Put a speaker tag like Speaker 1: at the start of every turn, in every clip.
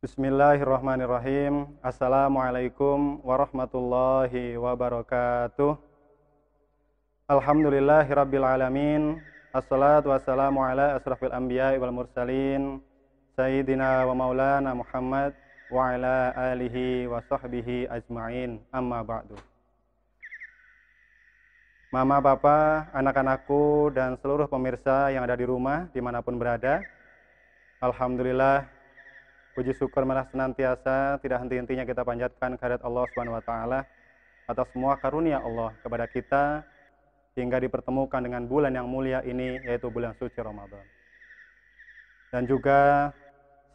Speaker 1: Bismillahirrahmanirrahim. Assalamualaikum warahmatullahi wabarakatuh. Alhamdulillahirabbil alamin. Assalatu wassalamu ala asrafil anbiya'i wal mursalin sayyidina wa maulana Muhammad wa ala alihi wa sahbihi ajma'in. Amma ba'du. Mama, Papa, anak-anakku dan seluruh pemirsa yang ada di rumah dimanapun berada, alhamdulillah, puji syukur malah senantiasa tidak henti-hentinya kita panjatkan kehadirat Allah Subhanahu wa taala atas semua karunia Allah kepada kita hingga dipertemukan dengan bulan yang mulia ini, yaitu bulan suci Ramadan. Dan juga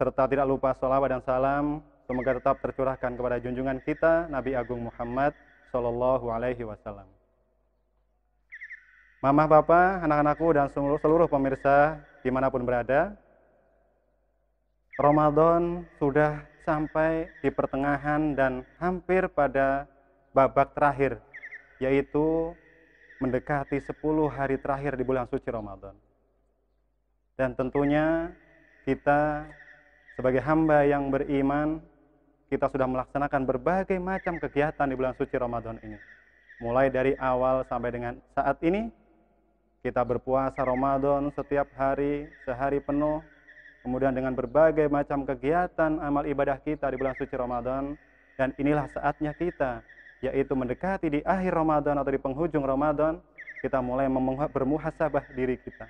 Speaker 1: serta tidak lupa sholawat dan salam semoga tetap tercurahkan kepada junjungan kita Nabi Agung Muhammad sallallahu alaihi wasallam. Mama, Papa, anak-anakku dan seluruh pemirsa dimanapun berada, Ramadan sudah sampai di pertengahan dan hampir pada babak terakhir, yaitu mendekati 10 hari terakhir di bulan suci Ramadan. Dan tentunya kita sebagai hamba yang beriman, kita sudah melaksanakan berbagai macam kegiatan di bulan suci Ramadan ini. Mulai dari awal sampai dengan saat ini, kita berpuasa Ramadan setiap hari, sehari penuh, kemudian dengan berbagai macam kegiatan amal ibadah kita di bulan suci Ramadan. Dan inilah saatnya kita, yaitu mendekati di akhir Ramadan atau di penghujung Ramadan, kita mulai bermuhasabah diri kita.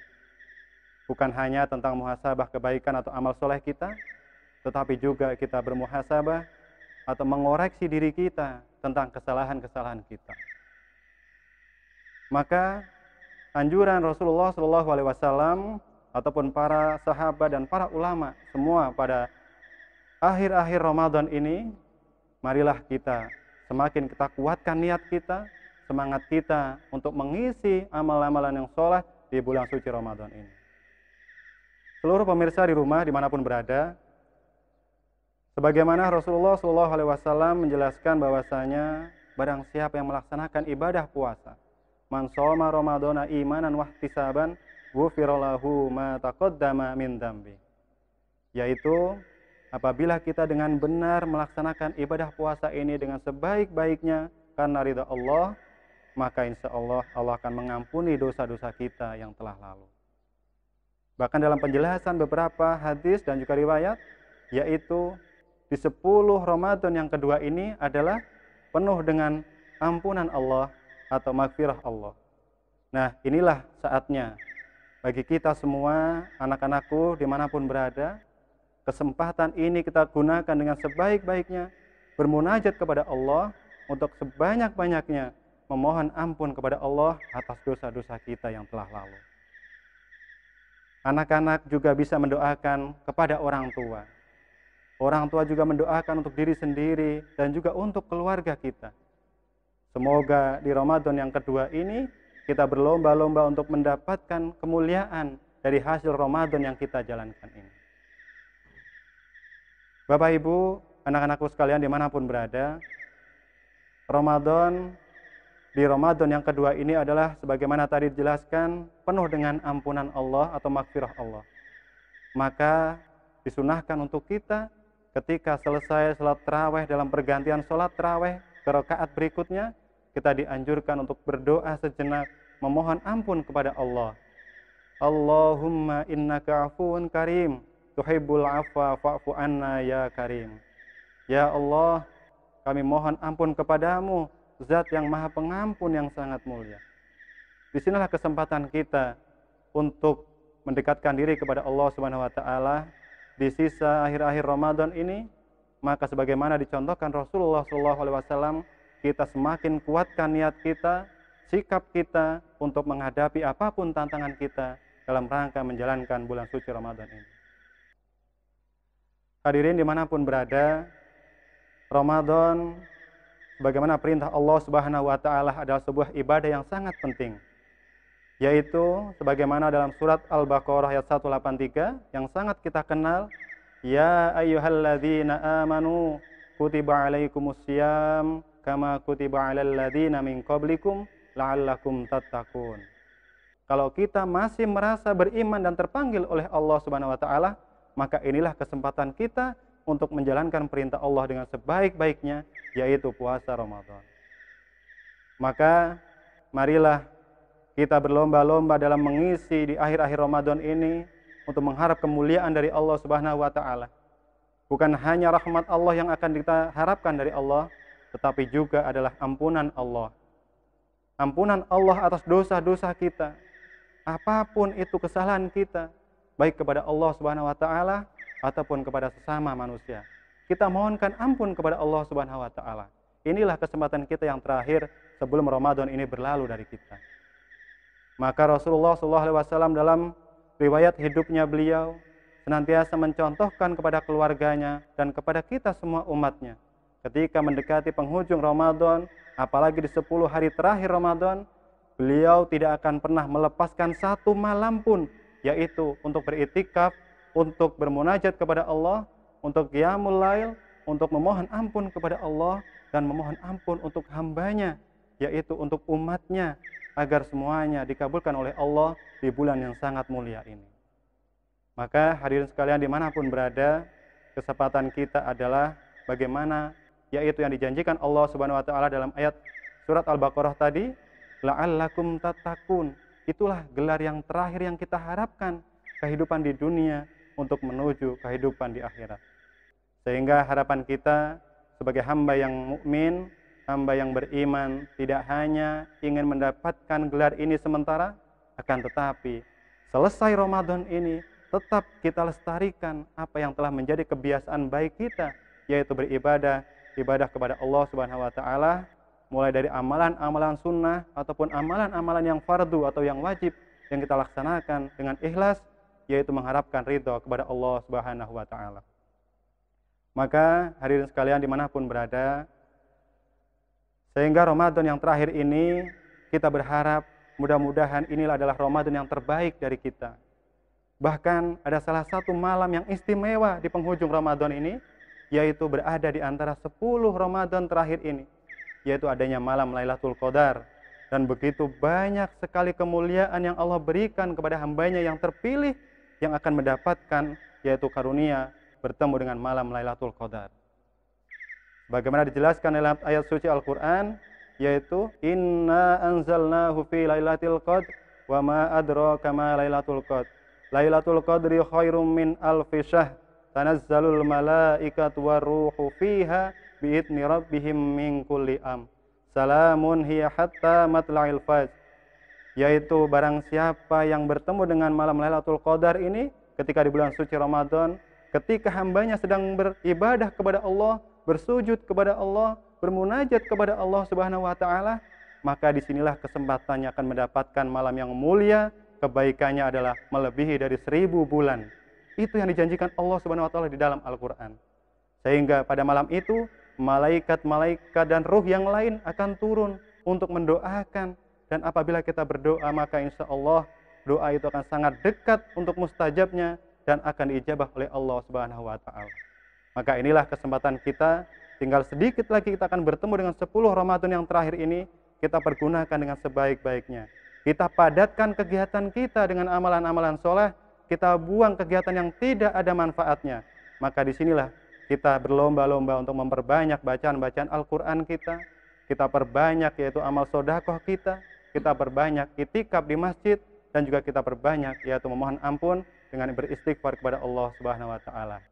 Speaker 1: Bukan hanya tentang muhasabah kebaikan atau amal soleh kita, tetapi juga kita bermuhasabah atau mengoreksi diri kita tentang kesalahan-kesalahan kita. Maka anjuran Rasulullah SAW ataupun para sahabat dan para ulama semua pada akhir-akhir Ramadan ini, marilah kita semakin kita kuatkan niat kita, semangat kita untuk mengisi amal-amalan yang soleh di bulan suci Ramadan ini. Seluruh pemirsa di rumah dimanapun berada, sebagaimana Rasulullah SAW menjelaskan bahwasanya barang siapa yang melaksanakan ibadah puasa, man shoma Ramadana imanan wahtisaban ghufira lahu ma taqaddama min dzambi, yaitu apabila kita dengan benar melaksanakan ibadah puasa ini dengan sebaik-baiknya karena ridha Allah, maka insya Allah Allah akan mengampuni dosa-dosa kita yang telah lalu. Bahkan dalam penjelasan beberapa hadis dan juga riwayat, yaitu di 10 Ramadan yang kedua ini adalah penuh dengan ampunan Allah atau maghfirah Allah. Nah, inilah saatnya bagi kita semua, anak-anakku dimanapun berada, kesempatan ini kita gunakan dengan sebaik-baiknya, bermunajat kepada Allah untuk sebanyak-banyaknya memohon ampun kepada Allah atas dosa-dosa kita yang telah lalu. Anak-anak juga bisa mendoakan kepada orang tua. Orang tua juga mendoakan untuk diri sendiri dan juga untuk keluarga kita. Semoga di Ramadan yang kedua ini kita berlomba-lomba untuk mendapatkan kemuliaan dari hasil Ramadan yang kita jalankan ini. Bapak, Ibu, anak-anakku sekalian dimanapun berada, di Ramadan yang kedua ini adalah sebagaimana tadi dijelaskan, penuh dengan ampunan Allah atau maghfirah Allah. Maka disunahkan untuk kita ketika selesai salat tarawih, dalam pergantian salat tarawih ke rakaat berikutnya, kita dianjurkan untuk berdoa sejenak, memohon ampun kepada Allah. Allahumma innaka afuun karim, tuhibbul afwa fa'fu anna ya karim. Ya Allah, kami mohon ampun kepadamu, Zat yang maha pengampun yang sangat mulia. Disinilah kesempatan kita untuk mendekatkan diri kepada Allah Subhanahu wa taala di sisa akhir-akhir Ramadan ini. Maka sebagaimana dicontohkan Rasulullah SAW, kita semakin kuatkan niat kita, sikap kita untuk menghadapi apapun tantangan kita dalam rangka menjalankan bulan suci Ramadan ini. Hadirin dimanapun berada, Ramadan sebagaimana perintah Allah Subhanahu wa taala adalah sebuah ibadah yang sangat penting, yaitu sebagaimana dalam surat Al-Baqarah ayat 183 yang sangat kita kenal, ya ayyuhalladzina amanu kutiba alaikumussyam kama kutiba alal ladzina min qablikum la'allakum tattaqun. Kalau kita masih merasa beriman dan terpanggil oleh Allah Subhanahu wa taala, maka inilah kesempatan kita untuk menjalankan perintah Allah dengan sebaik-baiknya, yaitu puasa Ramadan. Maka marilah kita berlomba-lomba dalam mengisi di akhir-akhir Ramadan ini untuk mengharap kemuliaan dari Allah Subhanahu wa taala. Bukan hanya rahmat Allah yang akan kita harapkan dari Allah, tetapi juga adalah ampunan Allah. Ampunan Allah atas dosa-dosa kita. Apapun itu kesalahan kita, baik kepada Allah Subhanahu wa taala ataupun kepada sesama manusia. Kita mohonkan ampun kepada Allah Subhanahu wa taala. Inilah kesempatan kita yang terakhir sebelum Ramadan ini berlalu dari kita. Maka Rasulullah SAW dalam riwayat hidupnya beliau senantiasa mencontohkan kepada keluarganya dan kepada kita semua umatnya. Ketika mendekati penghujung Ramadan, apalagi di 10 hari terakhir Ramadan, beliau tidak akan pernah melepaskan satu malam pun, yaitu untuk beriktikaf, untuk bermunajat kepada Allah, untuk qiyamul lail, untuk memohon ampun kepada Allah, dan memohon ampun untuk hambanya, yaitu untuk umatnya, agar semuanya dikabulkan oleh Allah di bulan yang sangat mulia ini. Maka hadirin sekalian dimanapun berada, kesempatan kita adalah bagaimana, yaitu yang dijanjikan Allah Subhanahu wa taala dalam ayat surat Al-Baqarah tadi, la'allakum tattaqun. Itulah gelar yang terakhir yang kita harapkan, kehidupan di dunia untuk menuju kehidupan di akhirat. Sehingga harapan kita sebagai hamba yang mukmin, hamba yang beriman, tidak hanya ingin mendapatkan gelar ini sementara, akan tetapi selesai Ramadan ini tetap kita lestarikan apa yang telah menjadi kebiasaan baik kita, yaitu beribadah, ibadah kepada Allah Subhanahu wa taala, mulai dari amalan-amalan sunnah ataupun amalan-amalan yang fardu atau yang wajib yang kita laksanakan dengan ikhlas, yaitu mengharapkan ridho kepada Allah Subhanahu wa taala. Maka hadirin sekalian dimanapun berada, sehingga Ramadan yang terakhir ini kita berharap mudah-mudahan inilah adalah Ramadan yang terbaik dari kita. Bahkan ada salah satu malam yang istimewa di penghujung Ramadan ini, yaitu berada di antara 10 Ramadan terakhir ini, yaitu adanya malam Lailatul Qadar. Dan begitu banyak sekali kemuliaan yang Allah berikan kepada hambanya yang terpilih, yang akan mendapatkan yaitu karunia bertemu dengan malam Lailatul Qadar. Bagaimana dijelaskan dalam ayat suci Al-Quran, yaitu inna anzalnahu fi lailatul qadr wa ma adraka ma lailatul qadr. Lailatul Qadri khairum min alfi syahr, tanazzalul malaikatu waruhu fiha biidzni rabbihim min kulli am. Salamun hiya hatta matla'il fajr. Yaitu barang siapa yang bertemu dengan malam Lailatul Qadar ini ketika di bulan suci Ramadan, ketika hambanya sedang beribadah kepada Allah, bersujud kepada Allah, bermunajat kepada Allah Subhanahu wa taala, maka disinilah kesempatannya akan mendapatkan malam yang mulia. Kebaikannya adalah melebihi dari 1000 bulan. Itu yang dijanjikan Allah Subhanahu wa taala di dalam Al-Qur'an. Sehingga pada malam itu malaikat-malaikat dan ruh yang lain akan turun untuk mendoakan, dan apabila kita berdoa maka insya Allah doa itu akan sangat dekat untuk mustajabnya dan akan diijabah oleh Allah Subhanahu wa taala. Maka inilah kesempatan kita, tinggal sedikit lagi kita akan bertemu dengan 10 Ramadan yang terakhir ini, kita pergunakan dengan sebaik-baiknya. Kita padatkan kegiatan kita dengan amalan-amalan soleh, kita buang kegiatan yang tidak ada manfaatnya. Maka disinilah kita berlomba-lomba untuk memperbanyak bacaan-bacaan Al-Quran kita perbanyak yaitu amal sodakoh kita perbanyak itikaf di masjid, dan juga kita perbanyak yaitu memohon ampun dengan beristighfar kepada Allah Subhanahu wa taala.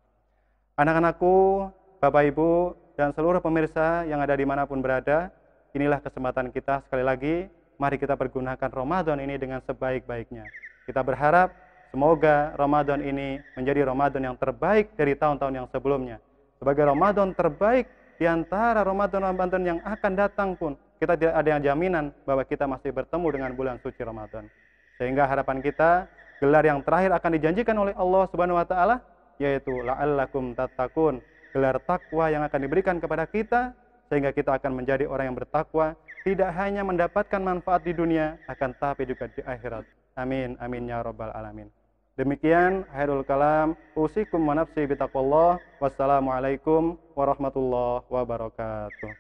Speaker 1: Anak-anakku, Bapak Ibu, dan seluruh pemirsa yang ada dimanapun berada, inilah kesempatan kita sekali lagi. Mari kita pergunakan Ramadan ini dengan sebaik-baiknya. Kita berharap semoga Ramadan ini menjadi Ramadan yang terbaik dari tahun-tahun yang sebelumnya. Sebagai Ramadan terbaik di antara Ramadan-Ramadan yang akan datang pun, kita tidak ada yang jaminan bahwa kita masih bertemu dengan bulan suci Ramadan. Sehingga harapan kita, gelar yang terakhir akan dijanjikan oleh Allah Subhanahu wa taala, yaitu la'allakum tattaqun, gelar takwa yang akan diberikan kepada kita, sehingga kita akan menjadi orang yang bertakwa, tidak hanya mendapatkan manfaat di dunia, akan tapi juga di akhirat. Amin, amin ya rabbal alamin. Demikian akhirul kalam, usikum wa nafsi bitaqwallah. Wassalamualaikum warahmatullahi wabarakatuh.